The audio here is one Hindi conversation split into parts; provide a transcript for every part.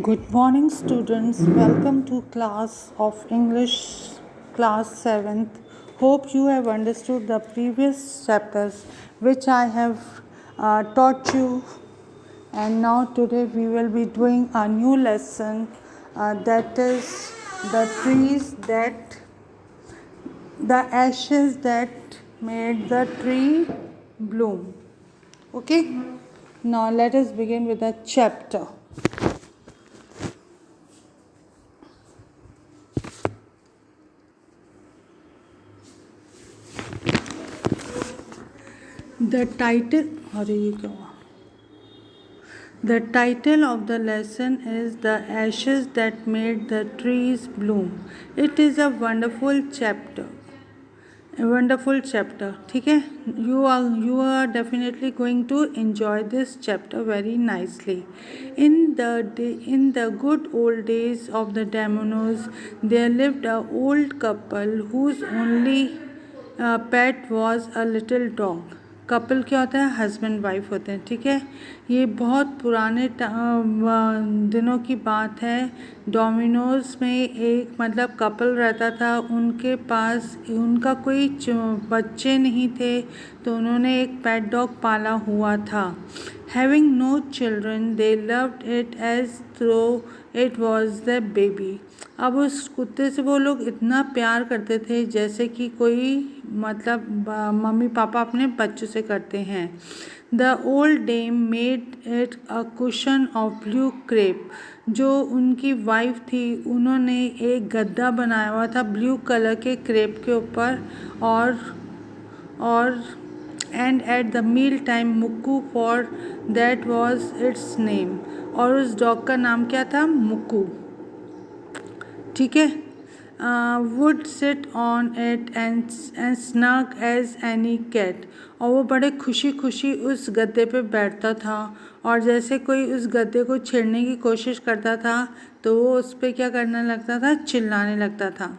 Good morning, students. Welcome to class of English, class 7th. Hope you have understood the previous chapters which I have taught you. And now today we will be doing a new lesson, that is the ashes that made the tree bloom. Okay, now let us begin with the chapter. The title of the lesson is The Ashes That Made the Trees Bloom. It is a wonderful chapter. ठीक है. You are definitely going to enjoy this chapter very nicely. In the good old days of the Dominoes, there lived a old couple whose only pet was a little dog. Couple क्या होता है? हस्बैंड वाइफ होते हैं. ठीक है, ये बहुत पुराने दिनों की बात है. डोमिनोज में एक कपल रहता था. उनके पास उनका कोई बच्चे नहीं थे, तो उन्होंने एक पेट डॉग पाला हुआ था. Having no children, they loved it as though it was their baby. अब उस कुत्ते से वो लोग इतना प्यार करते थे जैसे कि कोई मम्मी पापा अपने बच्चों से करते हैं. The old dame made it a cushion of blue crepe. जो उनकी वाइफ थी उन्होंने एक गद्दा बनाया हुआ था ब्लू कलर के क्रेप के ऊपर. और and at the meal time Mukku, for that was its name. और उस डॉग का नाम क्या था? मुक्कू. ठीक है. Would sit on it and snug as any cat. और वो बड़े खुशी उस गद्दे पे बैठता था, और जैसे कोई उस गद्दे को छेड़ने की कोशिश करता था तो वो उस पर क्या करने लगता था? चिल्लाने लगता था.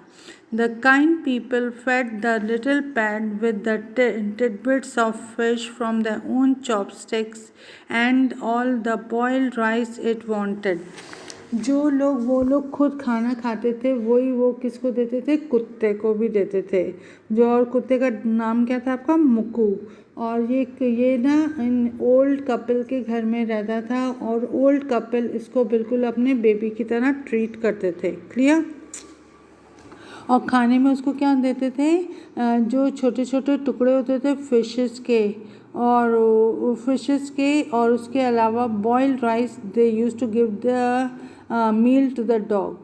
The kind people fed the little pet with the tidbits of fish from their own chopsticks and all the boiled rice it wanted. वो लोग खुद खाना खाते थे, वही वो किसको देते थे? कुत्ते को भी देते थे. और कुत्ते का नाम क्या था आपका? मुक्कू. और ये ना इन ओल्ड कपल के घर में रहता था, और ओल्ड कपल इसको बिल्कुल अपने बेबी की तरह ट्रीट करते थे. क्लियर? और खाने में उसको क्या देते थे? जो छोटे छोटे टुकड़े होते थे फिशेस के, और उसके अलावा boiled rice they used to give the meal to the dog.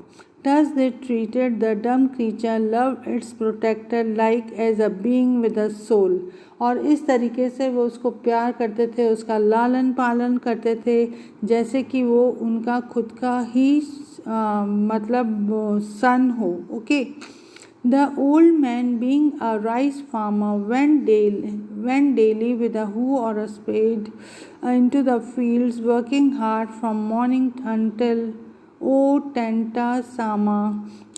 Thus they treated the dumb creature, loved its protector like as a being with a soul. और इस तरीके से वो उसको प्यार करते थे, उसका लालन पालन करते थे जैसे कि वो उनका खुद का ही सन हो. Okay. The old man, being a rice farmer, went daily with a hoe or a spade into the fields, working hard from morning until Tenta Sama,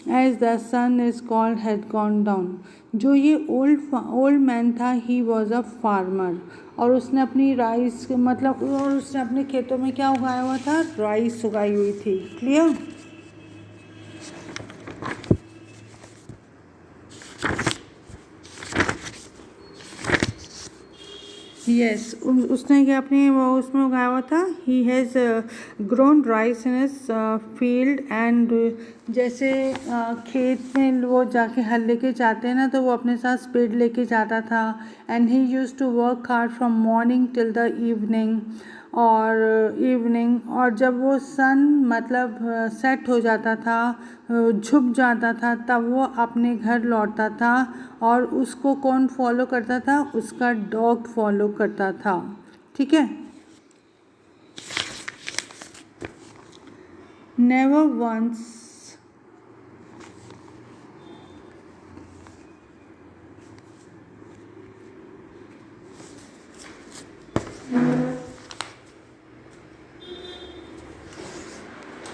as the sun is called, had gone down. जो ये old man था, he was a farmer. और उसने अपनी राइस और उसने अपने खेतों में क्या उगाया हुआ था? राइस उगाई हुई थी. क्लियर? यस, उसने क्या अपने उसमें उगाया हुआ था? He has grown rice in his field. And जैसे खेत में वो जाके हल लेके जाते हैं ना, तो वो अपने साथ स्पेड लेके जाता था. And he used to work hard from morning till the evening. और जब वो सन सेट हो जाता था, झुक जाता था, तब वो अपने घर लौटता था. और उसको कौन फॉलो करता था? उसका डॉग फॉलो करता था. ठीक है. नेवर वंस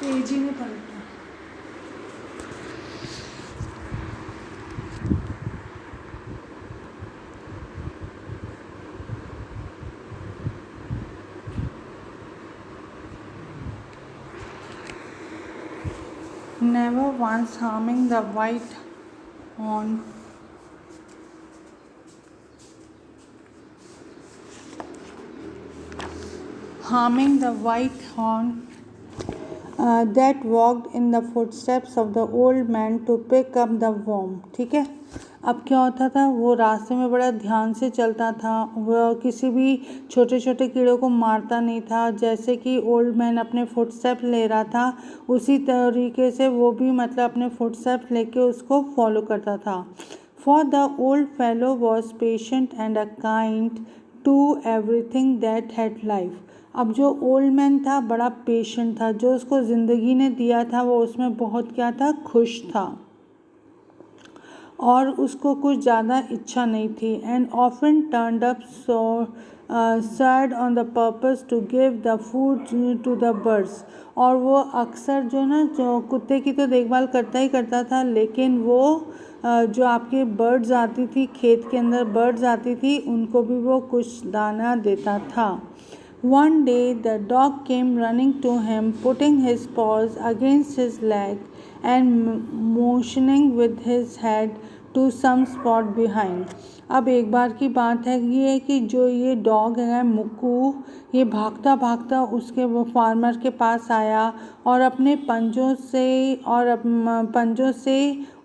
पेजी में पलटा. never once harming the white horn that walked in the footsteps of the old man to pick up the worm। ठीक है, अब क्या होता था, वो रास्ते में बड़ा ध्यान से चलता था, वह किसी भी छोटे छोटे कीड़ों को मारता नहीं था। जैसे कि ओल्ड मैन अपने फुटस्टेप ले रहा था, उसी तरीके से वो भी मतलब अपने फुटस्टेप लेके उसको फॉलो करता था। For the old fellow was patient and a kind to everything that had life. अब जो ओल्ड मैन था बड़ा पेशेंट था, जो उसको ज़िंदगी ने दिया था वो उसमें बहुत क्या था, खुश था, और उसको कुछ ज़्यादा इच्छा नहीं थी। And often turned up so sad on the purpose to give the food to the birds. और वो अक्सर जो कुत्ते की तो देखभाल करता ही करता था, लेकिन वो जो आपके बर्ड्स आती थी, खेत के अंदर बर्ड्स आती थी, उनको भी वो कुछ दाना देता था। One day the dog came running to him, putting his paws against his leg and motioning with his head to some spot behind। अब एक बार की बात है ये कि जो ये डॉग है मुक्कू, ये भागता भागता उसके वो फार्मर के पास आया और अपने पंजों से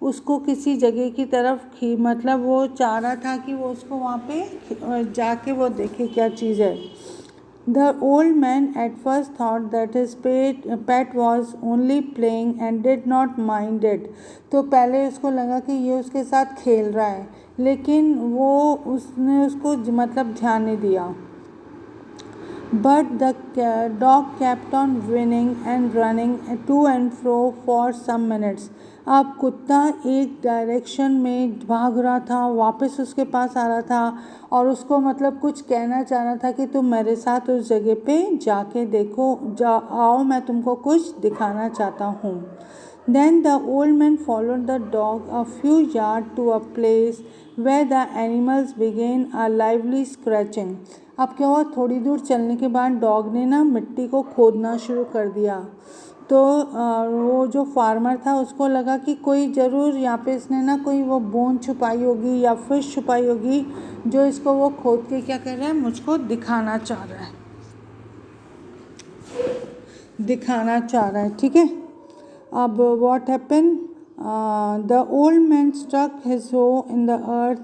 उसको किसी जगह की तरफ मतलब वो चाह रहा था कि वो उसको वहाँ पे जाके वो देखे क्या चीज़ है। The old man at first thought that his pet was only playing and did not mind it। तो पहले उसको लगा कि ये उसके साथ खेल रहा है, लेकिन उसने उसको मतलब ध्यान नहीं दिया। But the dog kept on winning and running to and fro for some minutes। अब कुत्ता एक डायरेक्शन में भाग रहा था, वापस उसके पास आ रहा था और उसको मतलब कुछ कहना चाह रहा था कि तुम मेरे साथ उस जगह पे जाके देखो, आओ, मैं तुमको कुछ दिखाना चाहता हूँ। Then the old man followed the dog a few yards to a place where the animals began a lively scratching। अब क्या हुआ, थोड़ी दूर चलने के बाद डॉग ने ना मिट्टी को खोदना शुरू कर दिया। तो वो जो फार्मर था उसको लगा कि कोई ज़रूर यहाँ पे इसने ना कोई वो बोन छुपाई होगी या फिश छुपाई होगी, जो इसको वो खोद के क्या कर रहा है, मुझको दिखाना चाह रहा है। ठीक है, अब what happened? The old man struck his hoe in the earth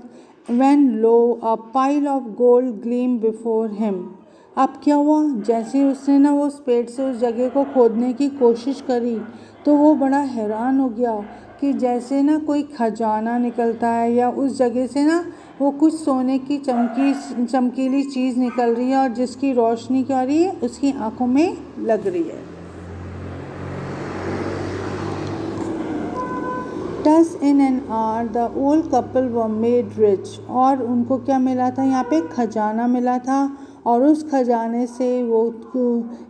when lo, a pile of gold gleamed before him। अब क्या हुआ, जैसे ही उसने ना वो स्पेड से उस जगह को खोदने की कोशिश करी, तो वो बड़ा हैरान हो गया कि जैसे ना कोई खजाना निकलता है या उस जगह से ना वो कुछ सोने की चमकीली चीज़ निकल रही है और जिसकी रोशनी क्या रही है, उसकी आंखों में लग रही है। Thus in an hour the old couple were made rich। और उनको क्या मिला था, यहाँ पे खजाना मिला था, और उस खजाने से वो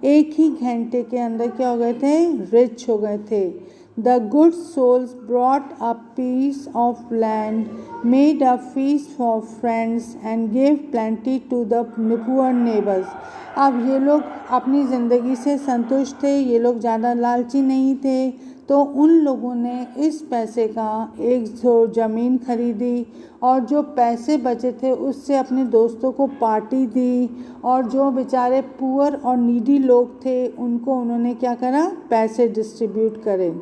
एक ही घंटे के अंदर क्या हो गए थे, रिच हो गए थे। The good souls brought a piece of land, made a feast for friends and gave plenty to the poor neighbors। अब ये लोग अपनी ज़िंदगी से संतुष्ट थे, ये लोग ज़्यादा लालची नहीं थे, तो उन लोगों ने इस पैसे का एक ज़मीन खरीदी और जो पैसे बचे थे उससे अपने दोस्तों को पार्टी दी, और जो बेचारे पुअर और नीडी लोग थे उनको उन्होंने क्या करा, पैसे डिस्ट्रीब्यूट करे।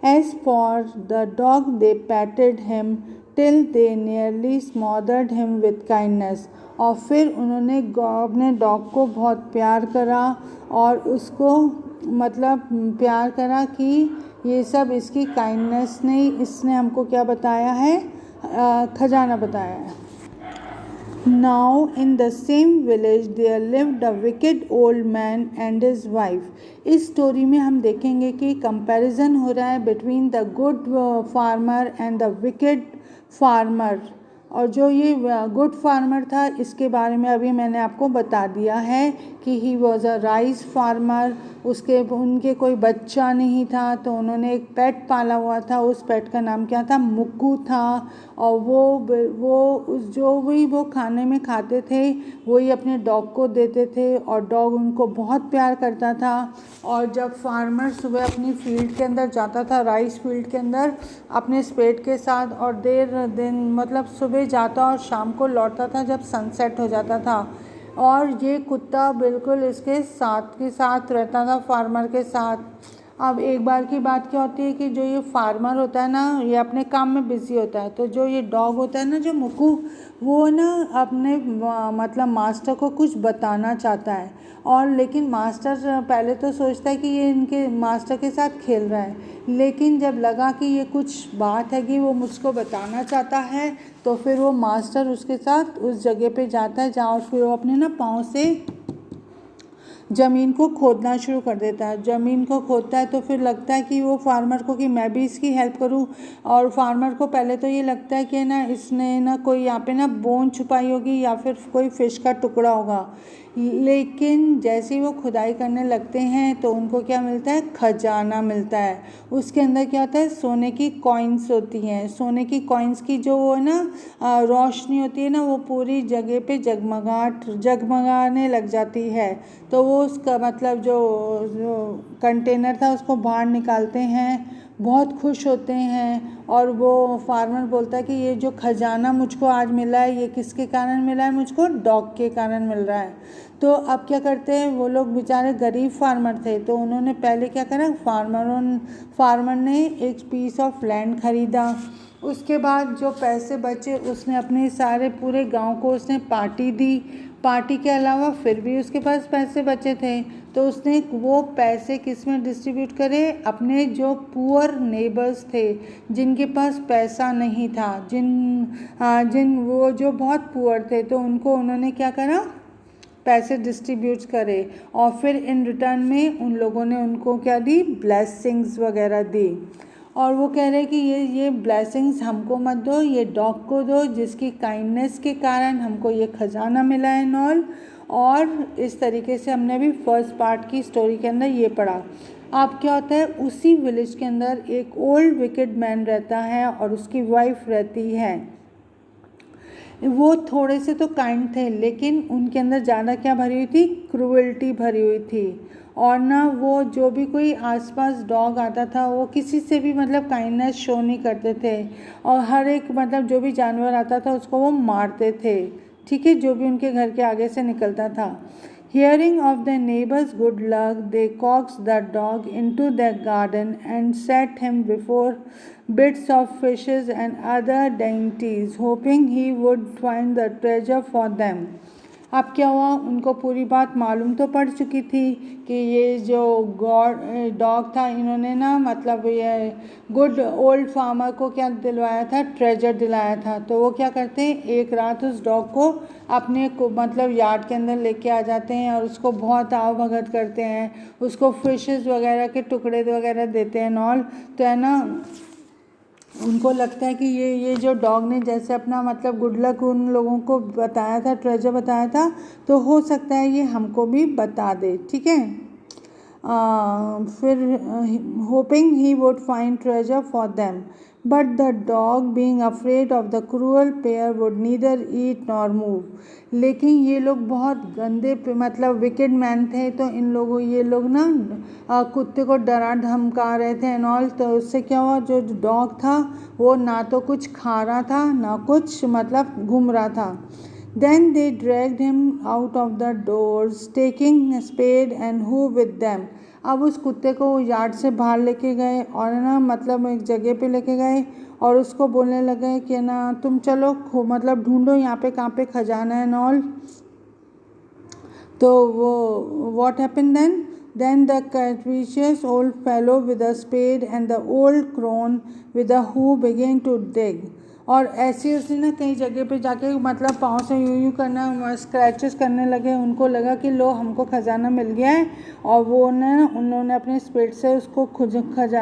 As for the dog they patted him till they nearly smothered him with kindness। और फिर उन्होंने अपने डॉग को बहुत प्यार करा और उसको मतलब प्यार करा कि ये सब इसकी काइंडनेस नहीं, इसने हमको क्या बताया है, खजाना बताया है। Now in the same village there lived a wicked old man and his wife। इस स्टोरी में हम देखेंगे कि कंपैरिजन हो रहा है between the good farmer and the wicked farmer. और जो ये गुड फार्मर था इसके बारे में अभी मैंने आपको बता दिया है कि he was a rice farmer. उसके उनके कोई बच्चा नहीं था, तो उन्होंने एक पेट पाला हुआ था। उस पेट का नाम क्या था? मुक्कू था। और वो खाने में खाते थे, वही अपने डॉग को देते थे और डॉग उनको बहुत प्यार करता था। और जब फार्मर सुबह अपनी फील्ड के अंदर जाता था, राइस फील्ड के अंदर अपने स्पेड के साथ, और देर दिन मतलब सुबह जाता और शाम को लौटता था जब सनसेट हो जाता था। और ये कुत्ता बिल्कुल इसके साथ के साथ रहता था, फार्मर के साथ। अब एक बार की बात क्या होती है कि जो ये फार्मर होता है ना, ये अपने काम में बिज़ी होता है, तो जो ये डॉग होता है ना, जो मुक्कू, वो ना अपने मतलब मास्टर को कुछ बताना चाहता है। और लेकिन मास्टर पहले तो सोचता है कि ये इनके मास्टर के साथ खेल रहा है, लेकिन जब लगा कि ये कुछ बात है कि वो मुझको बताना चाहता है, तो फिर वो मास्टर उसके साथ उस जगह पे जाता है जहाँ, और फिर वो अपने ना पाँव से ज़मीन को खोदना शुरू कर देता है। ज़मीन को खोदता है तो फिर लगता है कि वो फार्मर को कि मैं भी इसकी हेल्प करूं। और फार्मर को पहले तो ये लगता है कि ना इसने ना कोई यहाँ पे ना बोन छुपाई होगी या फिर कोई फ़िश का टुकड़ा होगा। लेकिन जैसे ही वो खुदाई करने लगते हैं तो उनको क्या मिलता है? खजाना मिलता है। उसके अंदर क्या होता है? सोने की कॉइन्स होती हैं। सोने की कॉइन्स की जो वो है ना रोशनी होती है ना, वो पूरी जगह पे जगमगाने लग जाती है। तो वो उसका मतलब जो कंटेनर था उसको बाहर निकालते हैं, बहुत खुश होते हैं। और वो फार्मर बोलता है कि ये जो खजाना मुझको आज मिला है, ये किसके कारण मिला है? मुझको डॉग के कारण मिल रहा है। तो अब क्या करते हैं वो लोग? बेचारे गरीब फार्मर थे, तो उन्होंने पहले क्या करा, फार्मर ने एक पीस ऑफ लैंड खरीदा। उसके बाद जो पैसे बचे उसने अपने सारे पूरे गांव को उसने पार्टी दी। पार्टी के अलावा फिर भी उसके पास पैसे बचे थे, तो उसने वो पैसे किस में डिस्ट्रीब्यूट करे? अपने जो पुअर नेबर्स थे, जिनके पास पैसा नहीं था, जिन वो जो बहुत पुअर थे, तो उनको उन्होंने क्या करा? पैसे डिस्ट्रीब्यूट करे। और फिर इन रिटर्न में उन लोगों ने उनको क्या दी? ब्लेसिंग्स वगैरह दी। और वो कह रहे कि ये ब्लेसिंग्स हमको मत दो, ये डॉग को दो, जिसकी काइंडनेस के कारण हमको ये खजाना मिला है नॉल। और इस तरीके से हमने अभी फर्स्ट पार्ट की स्टोरी के अंदर ये पढ़ा। अब क्या होता है, उसी विलेज के अंदर एक ओल्ड विकेड मैन रहता है और उसकी वाइफ रहती है। वो थोड़े से तो काइंड थे, लेकिन उनके अंदर ज़्यादा क्या भरी हुई थी? क्रूएल्टी भरी हुई थी। और ना वो जो भी कोई आसपास डॉग आता था, वो किसी से भी मतलब काइंडनेस शो नहीं करते थे। और हर एक मतलब जो भी जानवर आता था उसको वो मारते थे, ठीक है, जो भी उनके घर के आगे से निकलता था। Hearing of their neighbor's good luck, they coaxed the dog into their garden and set him before bits of fishes and other dainties, hoping he would find the treasure for them. अब क्या हुआ? उनको पूरी बात मालूम तो पड़ चुकी थी कि ये जो डॉग था, इन्होंने ना मतलब ये गुड ओल्ड फार्मर को क्या दिलवाया था? ट्रेजर दिलाया था। तो वो क्या करते हैं, एक रात उस डॉग को अपने को मतलब यार्ड के अंदर लेके आ जाते हैं और उसको बहुत आव भगत करते हैं, उसको फिशेस वगैरह के टुकड़े वगैरह देते हैं नॉल। तो है ना, उनको लगता है कि ये जो डॉग ने जैसे अपना मतलब गुड लक उन लोगों को बताया था, ट्रेजर बताया था, तो हो सकता है ये हमको भी बता दे, ठीक है। फिर hopping he would find treasure for them, but the dog being afraid of the cruel pair would neither eat nor move. लेकिन ये लोग बहुत गंदे मतलब विकेड मैन थे, तो ये लोग ना कुत्ते को डरा धमका रहे थे एंड ऑल। तो उससे क्या हुआ, जो डॉग था वो ना तो कुछ खा रहा था ना कुछ मतलब घूम रहा था। Then they dragged him out of the doors, taking a spade and hoe with them. अब उस कुत्ते को यार्ड से बाहर लेके गए और ना मतलब एक जगह पे लेके गए और उसको बोलने लगे कि ना तुम चलो मतलब ढूंढो यहाँ पे कहाँ पे खजाना है नॉल। तो वो what happened then? Then the capricious old fellow with a spade and the old crone with a hoe began to dig. और ऐसे उसने ना कई जगह पे जाके मतलब पाँव से यूं करना स्क्रैचेस करने लगे। उनको लगा कि लो हमको खजाना मिल गया है, और वो उन्होंने अपने स्पीड से उसको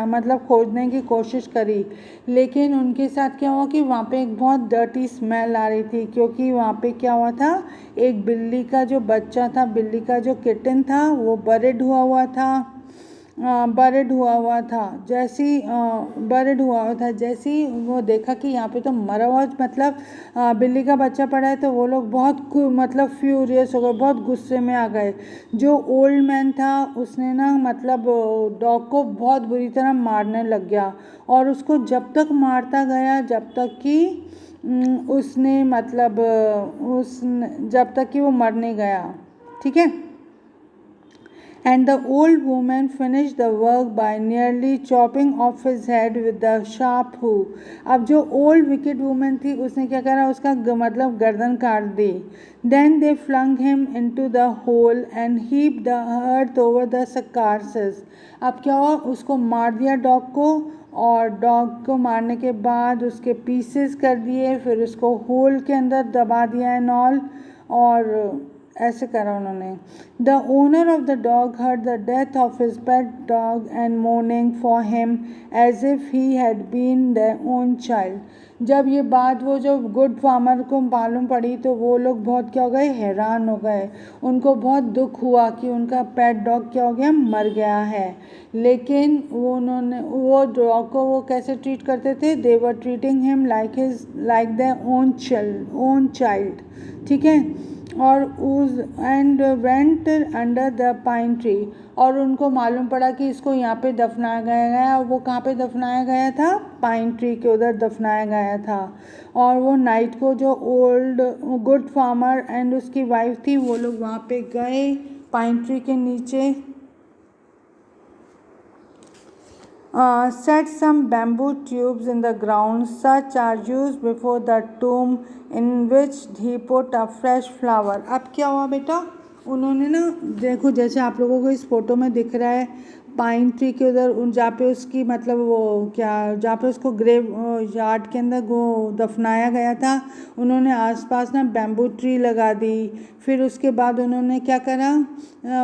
मतलब खोजने की कोशिश करी। लेकिन उनके साथ क्या हुआ कि वहाँ पे एक बहुत डर्टी स्मेल आ रही थी, क्योंकि वहाँ पे क्या हुआ था, एक बिल्ली का जो बच्चा था, बिल्ली का जो किटन था वो बर्ड हुआ था। बर्ड हुआ था। जैसे ही बर्ड हुआ था, जैसे ही वो देखा कि यहाँ पे तो मरा हुआ मतलब बिल्ली का बच्चा पड़ा है, तो वो लोग बहुत मतलब फ्यूरियस हो गए, बहुत गुस्से में आ गए। जो ओल्ड मैन था उसने ना मतलब डॉग को बहुत बुरी तरह मारने लग गया, और उसको जब तक मारता गया जब तक कि उसने मतलब जब तक कि वो मर नहीं गया। ठीक है। And the old woman finished the work by nearly chopping off his head with the sharp hoe. अब जो old wicked woman थी उसने क्या करा, उसका मतलब गर्दन काट दी। Then they flung him into the hole and heaped the earth over the carcasses. अब क्या हुआ, उसको मार दिया डॉग को, और डॉग को मारने के बाद उसके पीसेस कर दिए, फिर उसको होल के अंदर दबा दिया एंड ऑल, और ऐसे करा उन्होंने। The owner of the dog heard the death of his pet dog and mourning for him as if he had been the own child. जब ये बात वो जो गुड फार्मर को मालूम पड़ी तो वो लोग बहुत क्या हो गए, हैरान हो गए। उनको बहुत दुख हुआ कि उनका पेट डॉग क्या हो गया, मर गया है। लेकिन वो डॉग को वो कैसे ट्रीट करते थे, they were treating him like the own child. ठीक है। और उस and went under the pine tree, और उनको मालूम पड़ा कि इसको यहाँ पे दफनाया गया है, और वो कहाँ पे दफनाया गया था, पाइन ट्री के उधर दफनाया गया था। और वो नाइट को जो ओल्ड गुड फार्मर एंड उसकी वाइफ थी वो लोग वहाँ पे गए पाइन ट्री के नीचे। Set some bamboo tubes in the ground, such are used before the tomb, in which he put a fresh flower. अब क्या हुआ बेटा, उन्होंने ना, देखो जैसे आप लोगों को इस फोटो में दिख रहा है, पाइन ट्री के उधर जहाँ पे उसकी मतलब वो क्या, जहाँ पे उसको ग्रेव यार्ड के अंदर वो दफनाया गया था, उन्होंने आसपास ना बैम्बू ट्री लगा दी। फिर उसके बाद उन्होंने क्या करा,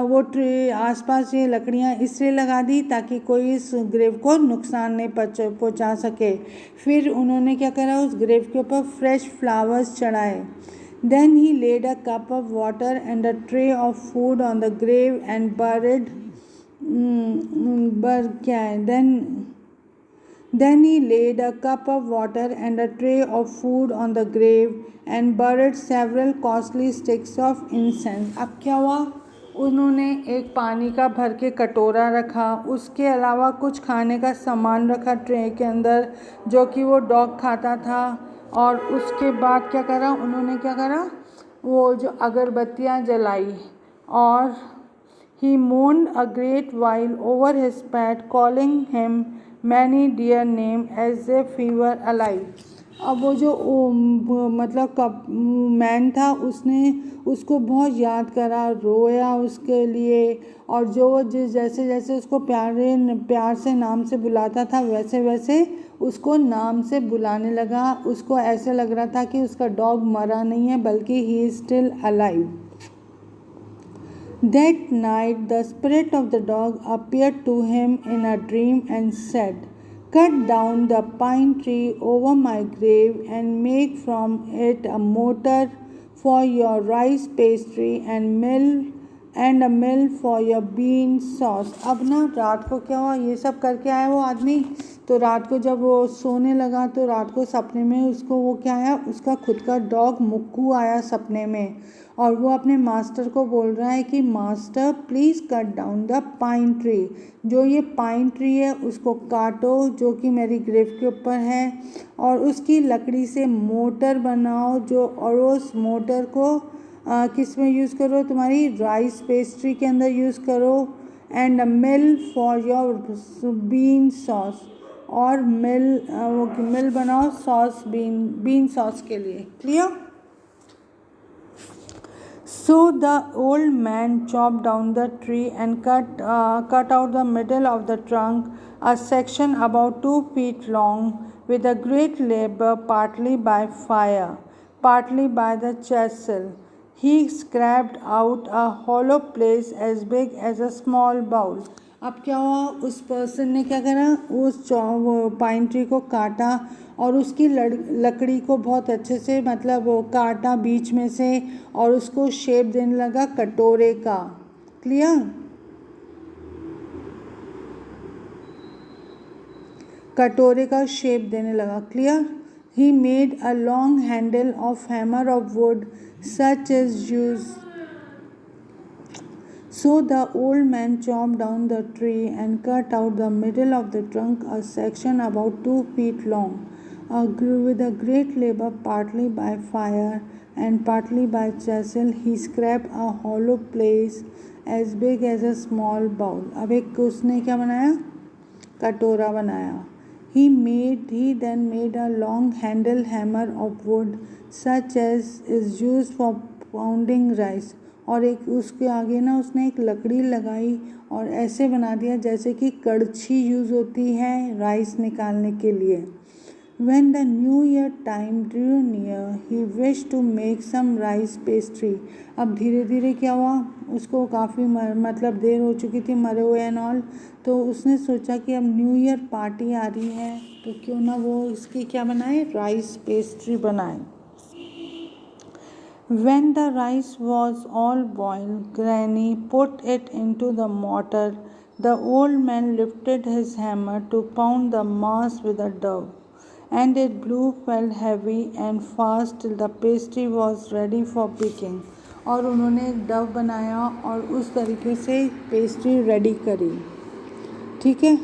वो ट्री आसपास ये लकड़ियाँ इसलिए लगा दी ताकि कोई इस ग्रेव को नुकसान नहीं पहुँचा सके। फिर उन्होंने क्या करा, उस ग्रेव के ऊपर फ्रेश फ्लावर्स चढ़ाए। Then he laid a cup of water and a tray of food on the grave and buried. क्या है? Then he laid a cup of water and a tray of food on the grave and buried several costly sticks of incense. अब क्या हुआ, उन्होंने एक पानी का भर के कटोरा रखा, उसके अलावा कुछ खाने का सामान रखा ट्रे के अंदर जो कि वो डॉग खाता था। और उसके बाद क्या करा, उन्होंने क्या करा, वो जो अगरबत्तियाँ जलाई, और he mourned a great while over his pet, calling him many dear names as if he were alive. अब वो जो मतलब मैन था उसने उसको बहुत याद करा, रोया उसके लिए, और जो वो जैसे जैसे उसको प्यार से नाम से बुलाता था वैसे वैसे उसको नाम से बुलाने लगा। उसको ऐसे लग रहा था कि उसका डॉग मरा नहीं है बल्कि he is still alive. That night the spirit of the dog appeared to him in a dream and said, "Cut down the pine tree over my grave and make from it a mortar for your rice pastry and a mill for your bean sauce." अब ना रात को क्या हुआ, ये सब करके आया वो आदमी, तो रात को जब वो सोने लगा तो रात को सपने में उसको वो क्या आया, उसका खुद का डॉग मुक्कू आया सपने में, और वो अपने मास्टर को बोल रहा है कि master please cut down the pine tree, जो ये पाइन ट्री है उसको काटो जो कि मेरी ग्रेव के ऊपर है, और उसकी लकड़ी से मोटर बनाओ जो, और उस मोटर को किस में यूज़ करो, तुम्हारी राइस पेस्ट्री के अंदर यूज़ करो, and mill for your bean sauce, और मिल बनाओ सॉस बीन सॉस के लिए। Clear? So the old man chopped down the tree and cut out the middle of the trunk, a section about 2 feet long, with a great labor, partly by fire, partly by the chisel. He scraped out a hollow place as big as a small bowl. अब क्या हुआ, उस पर्सन ने क्या करा, उस पाइन ट्री को काटा और उसकी लकड़ी को बहुत अच्छे से मतलब वो काटा बीच में से, और उसको शेप देने लगा कटोरे का। क्लियर? कटोरे का शेप देने लगा। Clear? He made a long handle of hammer of would such is use. So the old man chopped down the tree and cut out the middle of the trunk a section about 2 feet long. With a great labor, partly by fire and partly by chisel, he scraped a hollow place as big as a small bowl. अब एक उसने क्या बनाया? कटोरा बनाया। He then made a long handle hammer of wood such as is used for pounding rice. और एक उसके आगे ना उसने एक लकड़ी लगाई और ऐसे बना दिया जैसे कि कड़छी यूज़ होती है राइस निकालने के लिए। When the New Year time drew near, he wished to make some rice pastry. अब धीरे धीरे क्या हुआ, उसको काफ़ी मतलब देर हो चुकी थी मरे हुए एंड ऑल, तो उसने सोचा कि अब न्यू ईयर पार्टी आ रही है तो क्यों ना वो इसकी क्या बनाए, राइस पेस्ट्री बनाए। When the rice was all boiled, Granny put it into the mortar. The old man lifted his hammer to pound the mass with a dove, and it blew fell heavy and fast till the pastry was ready for picking. और उन्होंने एक डव बनाया और उस तरीके से पेस्ट्री रेडी करी। ठीक है।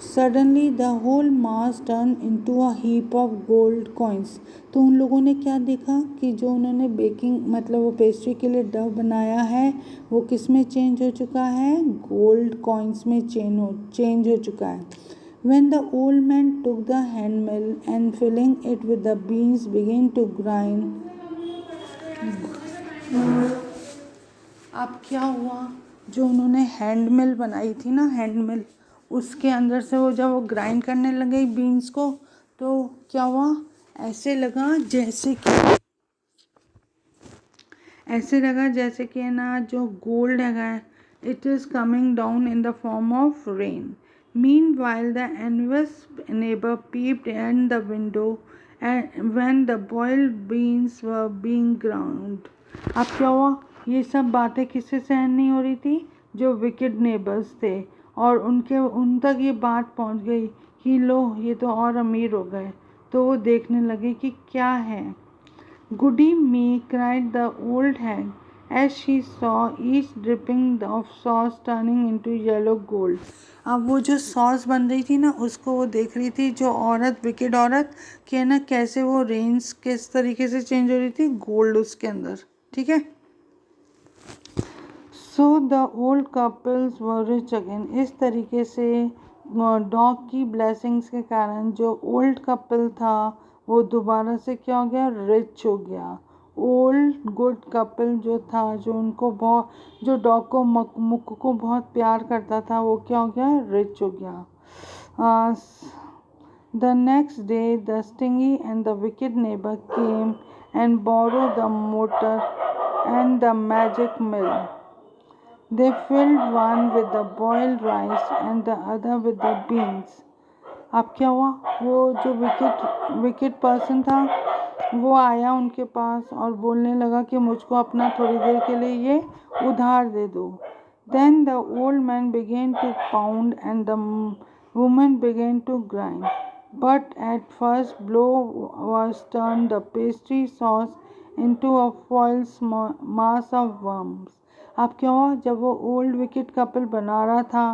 Suddenly the whole mass turn into a heap of gold coins. तो उन लोगों ने क्या देखा कि जो उन्होंने बेकिंग मतलब वो पेस्ट्री के लिए डव बनाया है वो किस में चेंज हो चुका है, गोल्ड कॉइन्स में चेंज हो चुका है। When the old man took the hand mill and filling it with the beans began to grind. अब क्या हुआ, जो उन्होंने हैंड मिल बनाई थी ना, हैंड मिल, उसके अंदर से वो जब वो ग्राइंड करने लगे बीन्स को तो क्या हुआ, ऐसे लगा जैसे कि ना जो गोल्ड है it is coming down in the form of rain. Meanwhile, the envious neighbor peeped in the window and when the boiled beans were being ground. अब क्या हुआ, ये सब बातें किससे सहन नहीं हो रही थी, जो विकेड नेबर्स थे, और उन तक ये बात पहुंच गई कि लो ये तो और अमीर हो गए, तो वो देखने लगे कि क्या है। Goody me, cried the old hag as she saw each dripping of sauce turning into yellow gold. अब वो जो सॉस बन रही थी ना उसको वो देख रही थी, जो औरत विकेड औरत कि ना कैसे वो रेंज किस तरीके से चेंज हो रही थी, गोल्ड उसके अंदर। ठीक है। So the old couples were rich again. इस तरीके से डॉग की ब्लेसिंग्स के कारण जो ओल्ड कपल था वो दोबारा से क्या हो गया, रिच हो गया। ओल्ड गुड कपल जो था, जो उनको बहुत, जो डॉग को मुक्कू को बहुत प्यार करता था, वो क्या हो गया, रिच हो गया। The next day the stingy and the wicked neighbour came and borrow the mortar and the magic mill. They filled one with the boiled rice and the other with the beans. अब क्या हुआ, वो जो विकेट पर्सन था वो आया उनके पास और बोलने लगा कि मुझको अपना थोड़ी देर के लिए ये उधार दे दो। Then the old man began to pound and the woman began to grind. But at first blow was turned the pastry sauce into a foil mass of worms. अब क्या हुआ, जब वो ओल्ड विकेट कपल बना रहा था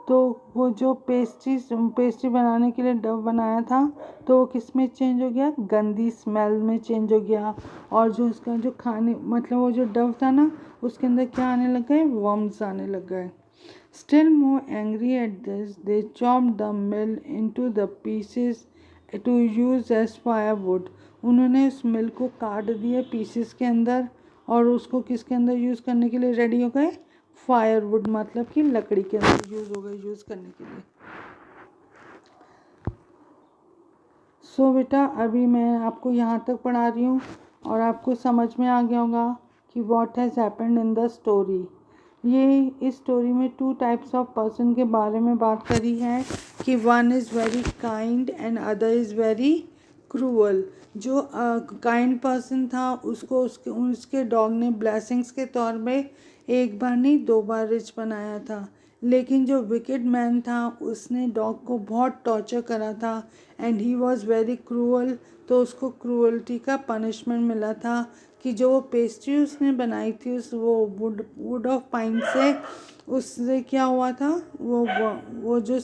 तो वो जो पेस्ट्री बनाने के लिए डव बनाया था तो वो किस में चेंज हो गया, गंदी स्मेल में चेंज हो गया। और जो उसका जो खाने मतलब वो जो डव था ना उसके अंदर क्या आने लग गए, वर्म्स आने लग गए। Still more angry at this, they chopped the mill into the pieces to use as firewood. उन्होंने उस मिल को काट दिए पीसेस के अंदर और उसको किसके अंदर यूज़ करने के लिए रेडी हो गए, फायरवुड, मतलब कि लकड़ी के अंदर यूज़ हो गए यूज़ करने के लिए। सो बेटा अभी मैं आपको यहाँ तक पढ़ा रही हूँ और आपको समझ में आ गया होगा कि what has happened in the story. ये इस स्टोरी में 2 टाइप्स ऑफ पर्सन के बारे में बात करी है कि one is very kind and other is very cruel. जो काइंड पर्सन था उसको उसके डॉग ने ब्लेसिंग्स के तौर पे एक बार नहीं 2 बार रिच बनाया था, लेकिन जो विकेड मैन था उसने डॉग को बहुत टॉर्चर करा था and he was very cruel. तो उसको क्रूअल्टी का पनिशमेंट मिला था कि जो वो पेस्ट्री उसने बनाई थी उस वो वुड ऑफ पाइन से, उससे क्या हुआ था, वो जो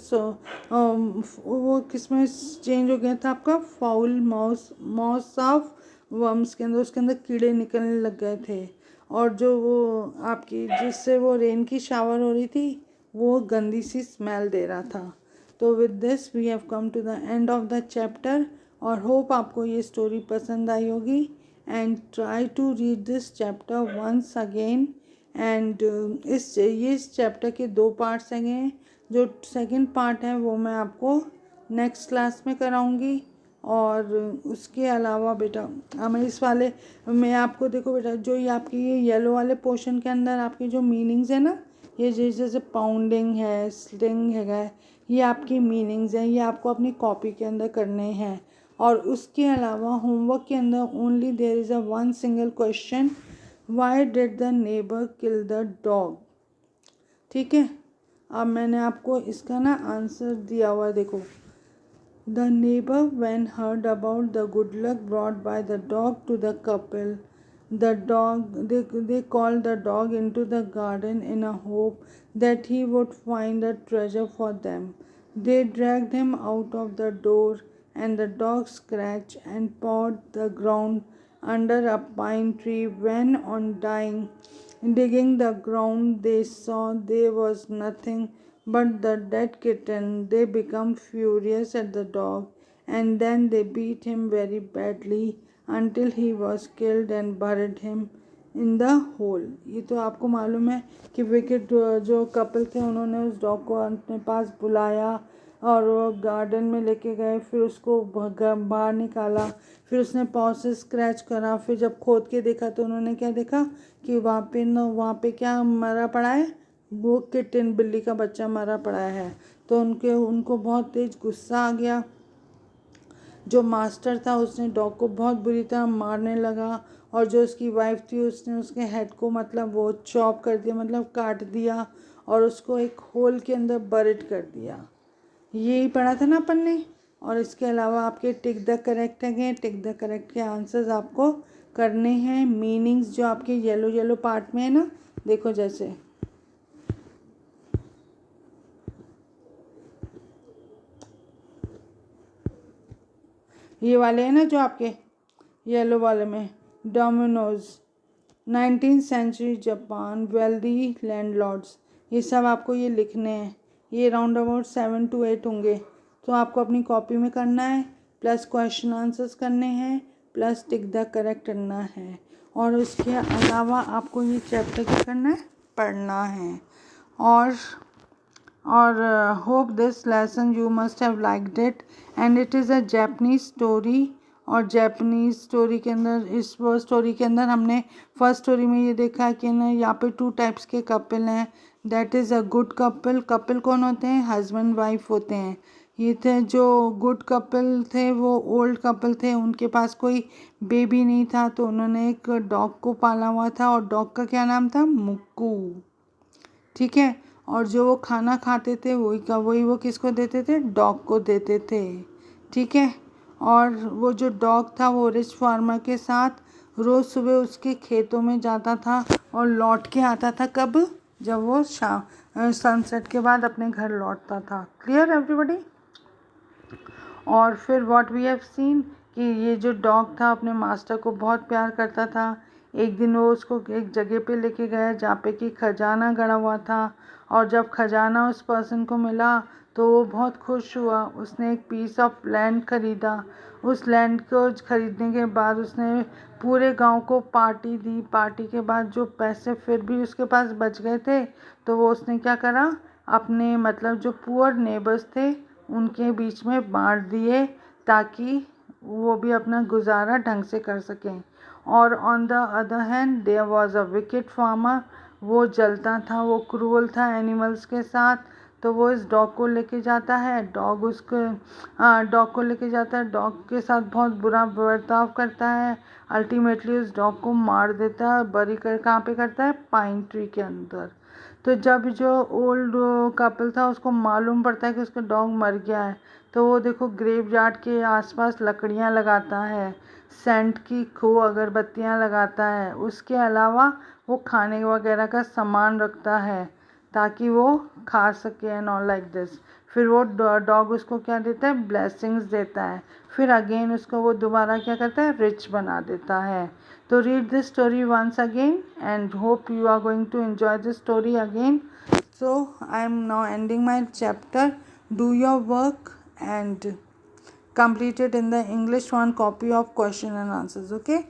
वो किसमें चेंज हो गया था आपका, फाउल माउस ऑफ वर्म्स के अंदर, उसके अंदर कीड़े निकलने लग गए थे। और जो वो आपकी जिससे वो रेन की शावर हो रही थी वो गंदी सी स्मेल दे रहा था। तो with this we have come to the end of the chapter और होप आपको ये स्टोरी पसंद आई होगी and try to read this chapter once again and इस चैप्टर के 2 पार्ट्स हैं। जो सेकंड पार्ट है वो मैं आपको नेक्स्ट क्लास में कराऊंगी। और उसके अलावा बेटा मैं इस वाले मैं आपको देखो बेटा जो ये आपकी ये येलो वाले पोर्शन के अंदर आपकी जो मीनिंग्स है ना, ये जैसे पाउंडिंग है, स्लिंग है, ये आपकी मीनिंग्स हैं, ये आपको अपनी कॉपी के अंदर करने हैं। और उसके अलावा होमवर्क के अंदर only there is a one single question, why did the neighbour kill the dog. ठीक है, अब मैंने आपको इसका ना आंसर दिया हुआ है, देखो। The neighbor when heard about the good luck brought by the dog to the couple, they called the dog into the garden in a hope that he would find a treasure for them. They dragged him out of the door, and the dog scratched and pawed the ground under a pine tree. When on dying, digging the ground, they saw there was nothing but the dead kitten. They become furious at the dog, and then they beat him very badly until he was killed and buried him in the hole. ये तो आपको मालूम है कि विकेट जो कपल थे उन्होंने उस डॉग को अपने पास बुलाया और वो गार्डन में लेके गए, फिर उसको बाहर निकाला, फिर उसने पाँव से स्क्रैच करा, फिर जब खोद के देखा तो उन्होंने क्या देखा कि वहाँ पे क्या मरा पड़ा है, वो किटन बिल्ली का बच्चा मरा पड़ा है। तो उनको बहुत तेज गुस्सा आ गया। जो मास्टर था उसने डॉग को बहुत बुरी तरह मारने लगा और जो उसकी वाइफ थी उसने उसके हेड को मतलब वो चॉप कर दिया, मतलब काट दिया और उसको एक होल के अंदर बरिड कर दिया। यही पढ़ा था ना अपन ने। और इसके अलावा आपके टिक द करेक्ट है, टिक द करेक्ट के आंसर्स आपको करने हैं। मीनिंग्स जो आपके येलो येलो पार्ट में है ना, देखो जैसे ये वाले हैं ना जो आपके येलो वाले में, dominoes, 19th century Japan, wealthy landlords, ये सब आपको ये लिखने हैं। ये राउंड अबाउट 7 to 8 होंगे। तो आपको अपनी कॉपी में करना है, प्लस क्वेश्चन आंसर्स करने हैं, प्लस टिक द करेक्ट करना है। और उसके अलावा आपको ये चैप्टर क्या करना है, पढ़ना है। और hope this lesson you must have liked it and it is a Japanese story. और जापानीज स्टोरी के अंदर इस वो स्टोरी के अंदर हमने फर्स्ट स्टोरी में ये देखा है कि ना यहाँ पे 2 टाइप्स के कपल हैं। That is a good couple. Couple कौन होते हैं, हस्बैंड वाइफ होते हैं। ये थे जो गुड कपल थे वो ओल्ड कपल थे, उनके पास कोई बेबी नहीं था तो उन्होंने एक डॉग को पाला हुआ था और डॉग का क्या नाम था, मुक्कू। ठीक है, और जो वो खाना खाते थे वही वो किसको देते थे, डॉग को देते थे। ठीक है, और वो जो डॉग था वो रिच फार्मर के साथ रोज़ सुबह उसके खेतों में जाता था और लौट के आता था कब, जब वो सनसेट के बाद अपने घर लौटता था। Clear everybody. और फिर व्हाट वी हैव सीन कि ये जो डॉग था अपने मास्टर को बहुत प्यार करता था। एक दिन वो उसको एक जगह पे लेके गया जहाँ पे कि खजाना गड़ा हुआ था और जब खजाना उस पर्सन को मिला तो वो बहुत खुश हुआ। उसने एक पीस ऑफ लैंड ख़रीदा। उस लैंड को ख़रीदने के बाद उसने पूरे गांव को पार्टी दी। पार्टी के बाद जो पैसे फिर भी उसके पास बच गए थे तो वो उसने क्या करा, अपने मतलब जो पुअर नेबर्स थे उनके बीच में बांट दिए ताकि वो भी अपना गुजारा ढंग से कर सकें। और on the other hand there was a wicked farmer. वो जलता था, वो क्रूअल था एनिमल्स के साथ। तो वो इस डॉग को लेके जाता है, डॉग को लेके जाता है, डॉग के साथ बहुत बुरा बर्ताव करता है। अल्टीमेटली उस डॉग को मार देता है और बरी कर कहाँ पे करता है, पाइन ट्री के अंदर। तो जब जो ओल्ड कपल था उसको मालूम पड़ता है कि उसका डॉग मर गया है, तो वो देखो ग्रेवयार्ड के आसपास लकड़ियाँ लगाता है, सेंट की अगरबत्तियाँ लगाता है, उसके अलावा वो खाने वगैरह का सामान रखता है ताकि वो खा सके एंड ऑल लाइक दिस। फिर वो डॉग उसको क्या देता है, ब्लेसिंग्स देता है, फिर अगेन उसको वो दोबारा क्या करता है, रिच बना देता है। तो read this story once again and hope you are going to enjoy this story again. So I am now ending my chapter. Do your work and complete it in the English one copy of question and answers. Okay.